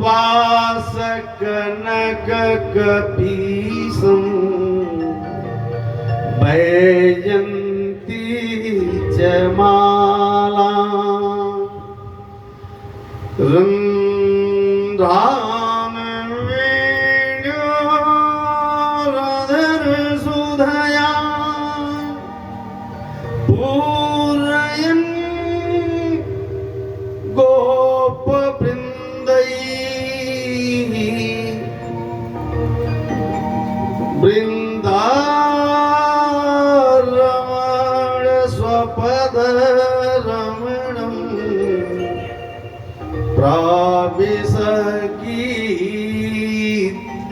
वास कनक कपीसं वैजयन्ती च माला रन्ध्रान वेणुरधर सुधया पूरयन् वृन्दारमण स्वपद रमणं प्राविशगीत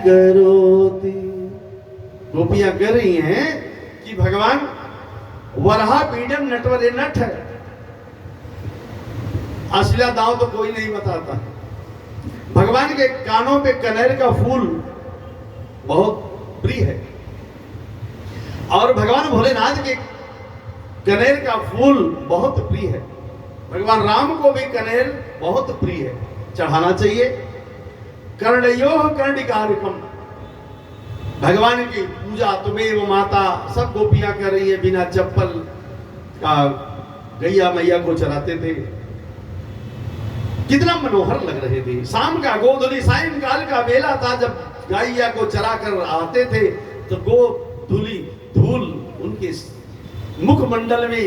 करोति। गोपियां कह रही हैं कि भगवान वरहा पीडम नटवरे नट है, असला दांव तो कोई नहीं बताता। भगवान के कानों पे कनेर का फूल बहुत प्रिय है और भगवान भोलेनाथ के कनेर का फूल बहुत प्रिय है। भगवान राम को भी कनेर बहुत प्रिय है, चढ़ाना चाहिए। कर्णयोः कर्णिकारकम, भगवान की पूजा तुम्हें वो माता सब गोपियां कर रही है, बिना चप्पल का गैया मैया को चराते थे, कितना मनोहर लग रहे थे। शाम का गोधूली सायंकाल का बेला था, जब गैया को चरा कर आते थे तो गोधूली धूल उनके मुखमंडल में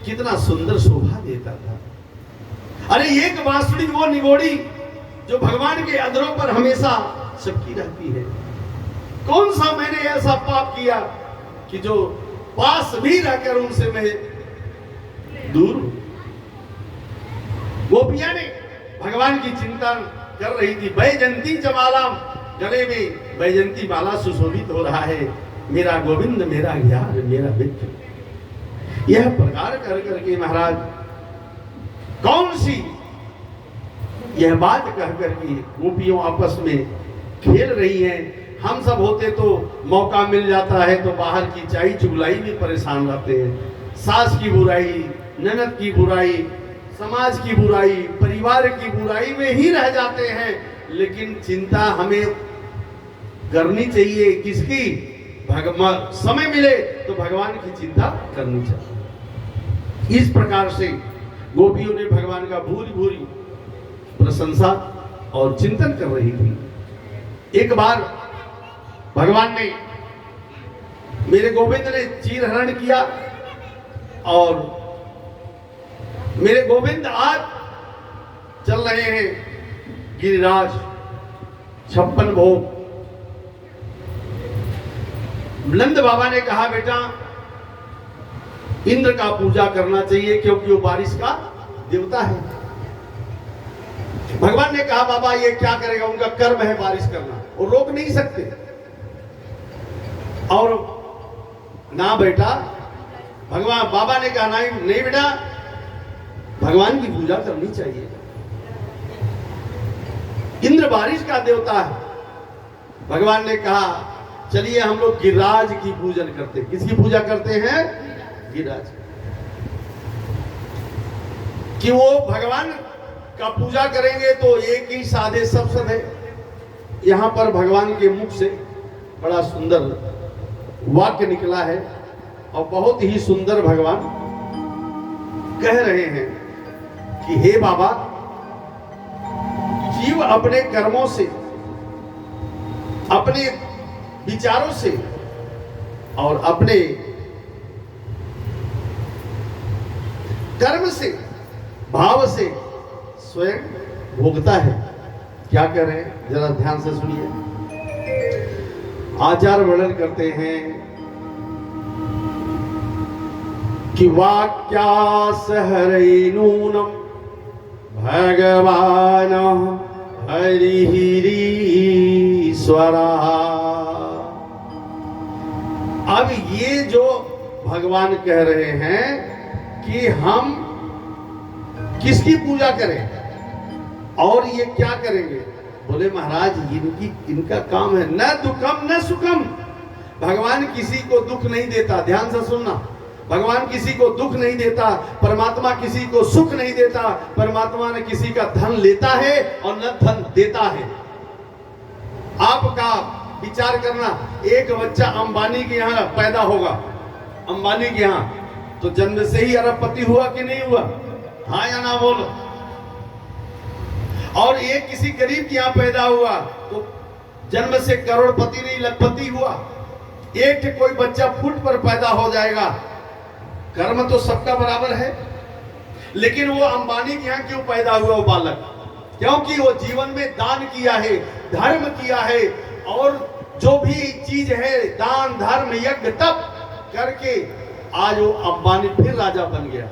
कितना सुंदर शोभा देता था। अरे एक बांसुरी वो निगोड़ी जो भगवान के अधरों पर हमेशा सबकी रहती है। कौन सा मैंने ऐसा पाप किया कि जो पास भी रहकर उनसे मैं दूर हूं। गोपियां ने भगवान की चिंता कर रही थी। वैजयंती जमाला, गले में वैजयंती माला सुशोभित हो रहा है। मेरा गोविंद, मेरा ज्ञान, मेरा मित्र, यह प्रकार कर करके महाराज कौन सी यह बात कह करके गोपियों आपस में खेल रही हैं। हम सब होते तो मौका मिल जाता है तो बाहर की चाई चुगलाई में परेशान रहते हैं। सास की बुराई, ननद की बुराई, समाज की बुराई, परिवार की बुराई में ही रह जाते हैं। लेकिन चिंता हमें करनी चाहिए किसकी? समय मिले तो भगवान की चिंता करनी चाहिए। इस प्रकार से गोपियों ने भगवान का भूरी भूरी प्रशंसा और चिंतन कर रही थी। एक बार भगवान ने, मेरे गोविंद ने चीरहरण किया और मेरे गोविंद आज चल रहे हैं गिरिराज 56 भोग। नंद बाबा ने कहा बेटा इंद्र का पूजा करना चाहिए क्योंकि वो बारिश का देवता है। भगवान ने कहा बाबा ये क्या करेगा, उनका कर्म है बारिश करना, वो रोक नहीं सकते। और ना बेटा, भगवान बाबा ने कहा नहीं बेटा, भगवान की पूजा करनी चाहिए। इंद्र बारिश का देवता है। भगवान ने कहा चलिए हम लोग गिरिराज की पूजन करते हैं। किसकी पूजा करते हैं? गिरिराज कि वो भगवान का पूजा करेंगे तो एक ही साधे सब सधे। यहां पर भगवान के मुख से बड़ा सुंदर वाक्य निकला है और बहुत ही सुंदर भगवान कह रहे हैं कि हे बाबा, जीव अपने कर्मों से, अपने विचारों से और अपने कर्म से, भाव से स्वयं भोगता है। क्या कर रहे हैं जरा ध्यान से सुनिए। आचार्य वर्णन करते हैं कि वाक्यासहरैनूनं भगवान हरिरीश्वरः। अब ये जो भगवान कह रहे हैं कि हम किसकी पूजा करें और ये क्या करेंगे? बोले महाराज इनका काम है न दुखम न सुखम। भगवान किसी को दुख नहीं देता। ध्यान से सुनना, भगवान किसी को दुख नहीं देता, परमात्मा किसी को सुख नहीं देता। परमात्मा ने किसी का धन लेता है और न धन देता है। आपका विचार करना, एक बच्चा अंबानी के यहाँ पैदा होगा, अंबानी के यहाँ, तो जन्म से ही अरबपति हुआ कि नहीं हुआ? हाँ या ना बोलो। और एक किसी गरीब के यहाँ पैदा हुआ तो जन्म से करोड़पति नहीं लखपति हुआ। एक कोई बच्चा फुट पर पैदा हो जाएगा, कर्म तो सबका बराबर है, लेकिन वो अंबानी के यहाँ क्यों पैदा हुआ वो बालक? क्योंकि वो जीवन में दान किया है, धर्म किया है, और जो भी चीज है दान धर्म यज्ञ तप करके आज वो अंबानी फिर राजा बन गया।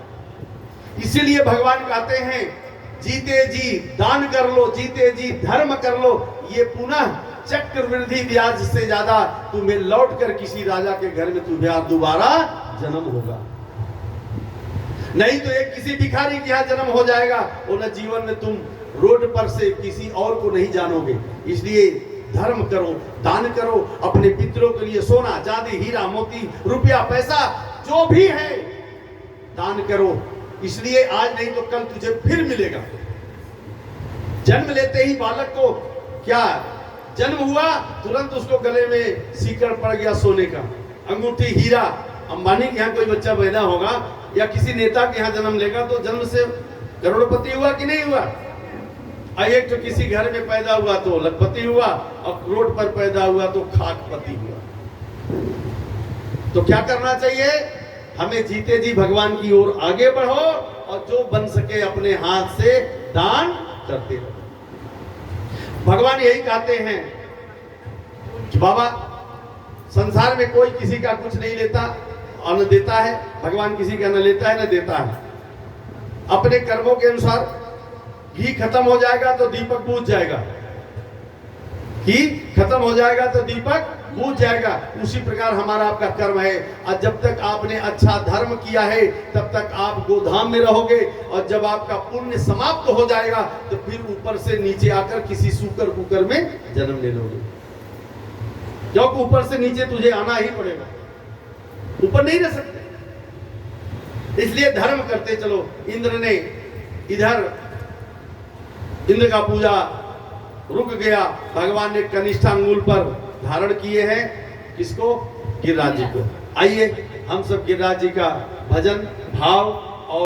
इसीलिए भगवान कहते हैं जीते जी दान कर लो, जीते जी धर्म कर लो, ये पुनः चक्रवृद्धि ब्याज से ज्यादा तुम्हें लौट कर किसी राजा के घर में तुम्हें दोबारा जन्म होगा। नहीं तो एक किसी भिखारी के यहाँ जन्म हो जाएगा, वो न जीवन में तुम रोड पर से किसी और को नहीं जानोगे। इसलिए धर्म करो, दान करो, अपने पितरों के लिए सोना चांदी हीरा मोती रुपया पैसा जो भी है दान करो। इसलिए आज नहीं तो कल तुझे फिर मिलेगा। जन्म लेते ही बालक को क्या जन्म हुआ, तुरंत उसको गले में सीकर पड़ गया सोने का, अंगूठी हीरा। अंबानी के यहाँ कोई बच्चा पैदा होगा या किसी नेता के यहाँ जन्म लेगा तो जन्म से करोड़पति हुआ कि नहीं हुआ? एक तो किसी घर में पैदा हुआ तो लखपति हुआ, और रोड पर पैदा हुआ तो खाकपति हुआ। तो क्या करना चाहिए? हमें जीते जी भगवान की ओर आगे बढ़ो और जो बन सके अपने हाथ से दान करते रहो। भगवान यही कहते हैं कि बाबा संसार में कोई किसी का कुछ नहीं लेता और न देता है। भगवान किसी का न लेता है न देता है। अपने कर्मों के अनुसार घी खत्म हो जाएगा तो दीपक बुझ जाएगा, घी खत्म हो जाएगा तो दीपक बुझ जाएगा। उसी प्रकार हमारा आपका कर्म है। और जब तक आपने अच्छा धर्म किया है तब तक आप गोधाम में रहोगे, और जब आपका पुण्य समाप्त हो जाएगा तो फिर ऊपर से नीचे आकर किसी सूकर कुकर में जन्म ले लोगे, क्योंकि ऊपर से नीचे तुझे आना ही पड़ेगा, ऊपर नहीं रह सकते। इसलिए धर्म करते चलो। इंद्र ने इधर इंद्र का पूजा रुक गया, भगवान ने कनिष्ठा अंगुल पर धारण किए हैं किसको? गिरिराज जी को। आइए हम सब गिरिराज जी का भजन भाव